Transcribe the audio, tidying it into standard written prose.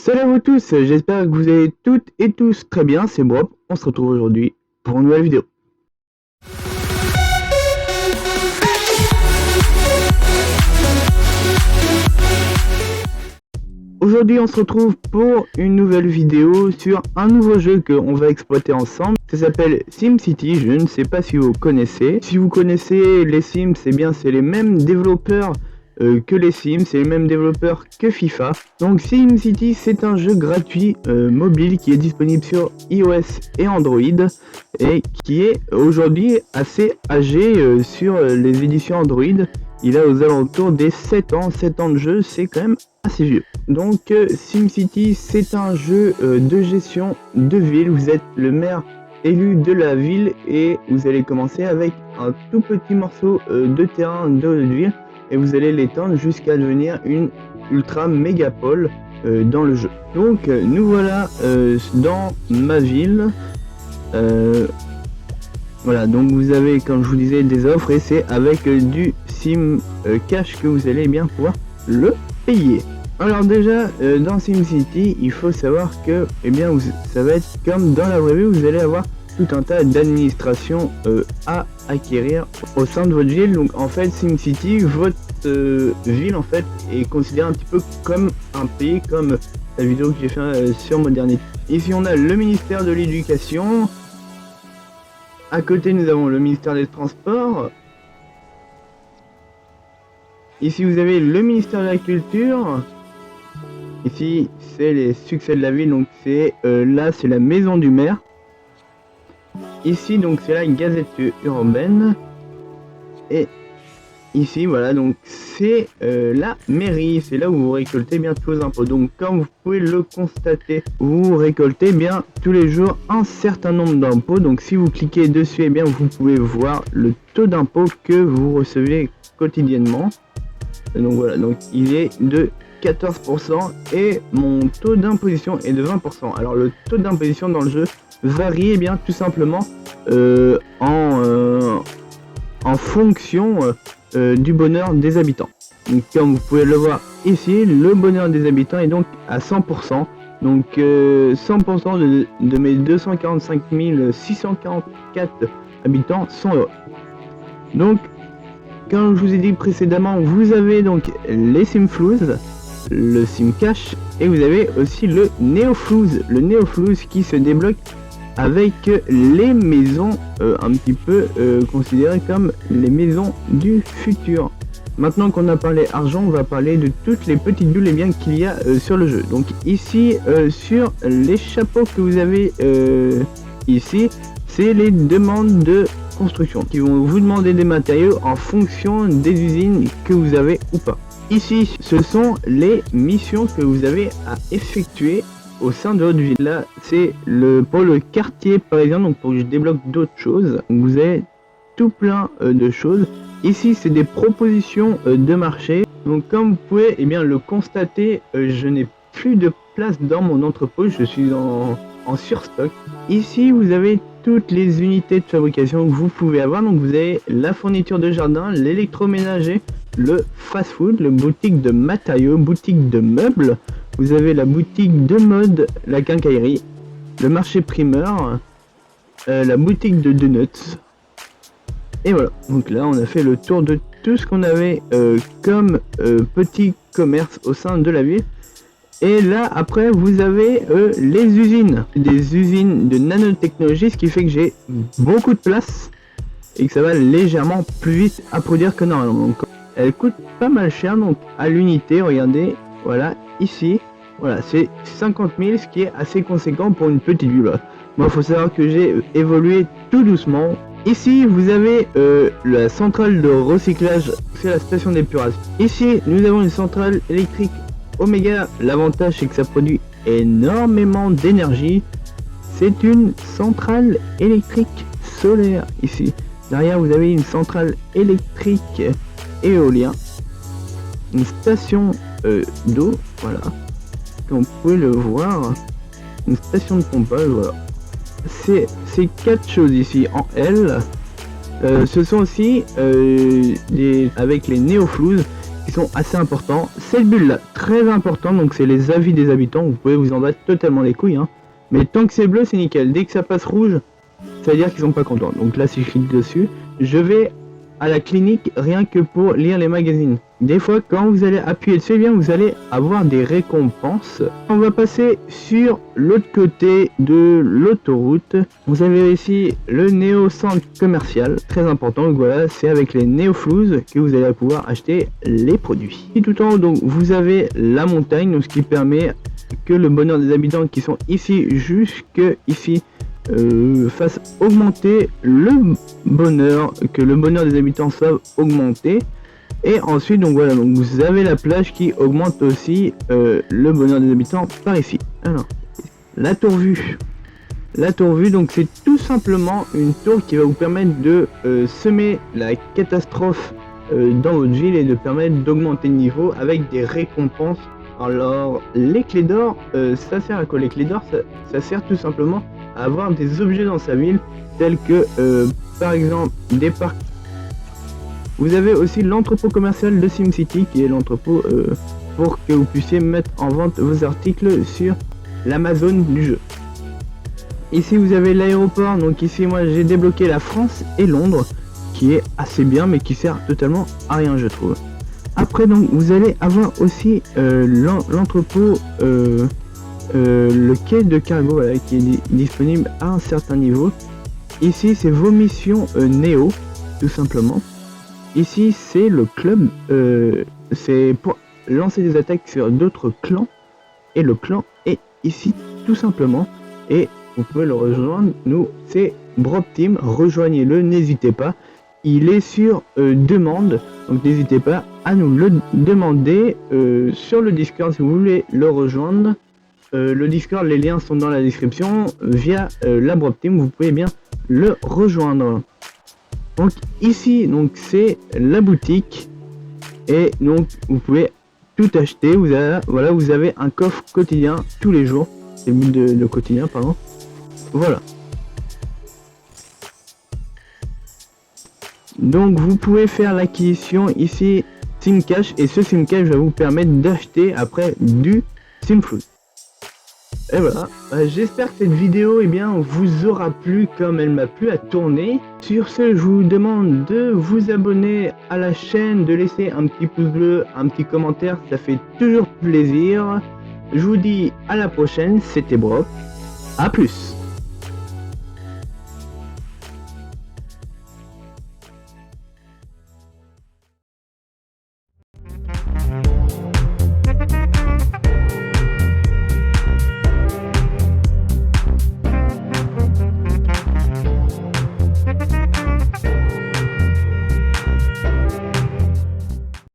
Salut à vous tous, j'espère que vous allez toutes et tous très bien, c'est Brop, on se retrouve aujourd'hui pour une nouvelle vidéo. Aujourd'hui on se retrouve pour une nouvelle vidéo sur un nouveau jeu qu'on va exploiter ensemble. Ça s'appelle SimCity, je ne sais pas si vous connaissez. Si vous connaissez les Sims, c'est bien, c'est les mêmes développeurs que les Sims, c'est les mêmes développeurs que FIFA. Donc SimCity, c'est un jeu gratuit mobile qui est disponible sur iOS et Android et qui est aujourd'hui assez âgé sur les éditions Android. Il a aux alentours des 7 ans de jeu, c'est quand même assez vieux. Donc SimCity, c'est un jeu de gestion de ville. Vous êtes le maire élu de la ville et vous allez commencer avec un tout petit morceau de terrain de votre ville et vous allez l'étendre jusqu'à devenir une ultra mégapole dans le jeu. Donc nous voilà dans ma ville. Voilà, donc vous avez, comme je vous disais, des offres et c'est avec du Sim Cash que vous allez bien pouvoir le payer. Alors déjà, dans SimCity, il faut savoir que, eh bien, ça va être comme dans la vraie vie, vous allez avoir tout un tas d'administrations à acquérir au sein de votre ville. Donc en fait, SimCity, votre ville en fait est considérée un petit peu comme un pays, comme la vidéo que j'ai fait sur Modernité. Ici, on a le ministère de l'Éducation. À côté, nous avons le ministère des Transports. Ici, vous avez le ministère de la Culture. Ici, c'est les succès de la ville. Donc, c'est là, c'est la maison du maire. Ici, donc, c'est la Gazette urbaine. Et ici, voilà, donc, c'est la mairie. C'est là où vous récoltez bien tous vos impôts. Donc, comme vous pouvez le constater, vous récoltez bien tous les jours un certain nombre d'impôts. Donc, si vous cliquez dessus, eh bien, vous pouvez voir le taux d'impôt que vous recevez quotidiennement. Et donc, voilà, donc, il est de 14% et mon taux d'imposition est de 20%. Alors, le taux d'imposition dans le jeu varie, eh bien, tout simplement en fonction du bonheur des habitants. Donc, comme vous pouvez le voir ici, le bonheur des habitants est donc à 100%. Donc 100% de mes 245 644 habitants sont heureux. Donc, comme je vous ai dit précédemment, vous avez donc les SimFlouz, le SimCash et vous avez aussi le NeoFlouz. Le NeoFlouz qui se débloque avec les maisons un petit peu considérées comme les maisons du futur. Maintenant qu'on a parlé argent, on va parler de toutes les petites bulles et bien qu'il y a sur le jeu. Donc ici, sur les chapeaux que vous avez ici, c'est les demandes de construction qui vont vous demander des matériaux en fonction des usines que vous avez ou pas. Ici, ce sont les missions que vous avez à effectuer au sein de votre ville. Là, c'est pour le quartier parisien, donc pour que je débloque d'autres choses. Donc, vous avez tout plein de choses. Ici, c'est des propositions de marché. Donc, comme vous pouvez le constater, je n'ai plus de place dans mon entrepôt. Je suis en surstock. Ici, vous avez toutes les unités de fabrication que vous pouvez avoir. Donc, vous avez la fourniture de jardin, l'électroménager, le fast-food, le boutique de matériaux, boutique de meubles. Vous avez la boutique de mode, la quincaillerie, le marché primeur, la boutique de donuts. Et voilà, donc là on a fait le tour de tout ce qu'on avait comme petit commerce au sein de la ville. Et là après vous avez les usines, des usines de nanotechnologie, ce qui fait que j'ai beaucoup de place et que ça va légèrement plus vite à produire que normalement. Donc, elle coûte pas mal cher, donc à l'unité, regardez, voilà, ici, voilà, c'est 50 000, ce qui est assez conséquent pour une petite ville. Moi, il faut savoir que j'ai évolué tout doucement. Ici, vous avez la centrale de recyclage, c'est la station d'épuration. Ici, nous avons une centrale électrique Oméga. L'avantage, c'est que ça produit énormément d'énergie. C'est une centrale électrique solaire, ici. Derrière, vous avez une centrale électrique éolien, une station d'eau, voilà, comme vous pouvez le voir, une station de pompage, voilà. C'est quatre choses ici en L. Ce sont aussi avec les NeoFlouz qui sont assez importants. Cette bulle là, très important, donc c'est les avis des habitants. Vous pouvez vous en battre totalement les couilles, hein. Mais tant que c'est bleu, c'est nickel. Dès que ça passe rouge, ça veut dire qu'ils sont pas contents. Donc là, si je clique dessus, je vais à la clinique rien que pour lire les magazines. Des fois, quand vous allez appuyer dessus, eh bien, vous allez avoir des récompenses. On va passer sur l'autre côté de l'autoroute. Vous avez ici le Néo Centre Commercial, très important. Donc voilà, c'est avec les Néo Flouze que vous allez pouvoir acheter les produits. Et tout en haut, donc, vous avez la montagne, donc, ce qui permet que le bonheur des habitants qui sont ici jusque ici fasse augmenter le bonheur, que le bonheur des habitants soit augmenté. Et ensuite, donc voilà, donc vous avez la plage qui augmente aussi le bonheur des habitants par ici. Alors, la tour vue. La tour vue, donc c'est tout simplement une tour qui va vous permettre de semer la catastrophe dans votre ville et de permettre d'augmenter le niveau avec des récompenses. Alors, les clés d'or, ça sert à quoi? Les clés d'or, ça sert tout simplement à avoir des objets dans sa ville, tels que, par exemple, des parcs. Vous avez aussi l'entrepôt commercial de SimCity, qui est l'entrepôt pour que vous puissiez mettre en vente vos articles sur l'Amazon du jeu. Ici, vous avez l'aéroport. Donc ici, moi, j'ai débloqué la France et Londres, qui est assez bien, mais qui sert totalement à rien, je trouve. Après, donc, vous allez avoir aussi l'entrepôt, le quai de cargo, voilà, qui est disponible à un certain niveau. Ici, c'est vos missions Néo, tout simplement. Ici, c'est le club, c'est pour lancer des attaques sur d'autres clans. Et le clan est ici, tout simplement. Et vous pouvez le rejoindre. Nous, c'est Brop Team. Rejoignez-le, n'hésitez pas. Il est sur demande, donc n'hésitez pas à nous le demander sur le Discord si vous voulez le rejoindre. Le Discord, les liens sont dans la description. Via la Brop Team, vous pouvez bien le rejoindre. Donc ici, donc c'est la boutique et donc vous pouvez tout acheter. Vous avez, voilà, vous avez un coffre quotidien tous les jours. C'est le but de quotidien, pardon. Voilà. Donc vous pouvez faire l'acquisition ici SimCash et ce SimCash va vous permettre d'acheter après du SimFlood. Et voilà, j'espère que cette vidéo vous aura plu comme elle m'a plu à tourner. Sur ce, je vous demande de vous abonner à la chaîne, de laisser un petit pouce bleu, un petit commentaire, ça fait toujours plaisir. Je vous dis à la prochaine, c'était Brop, à plus.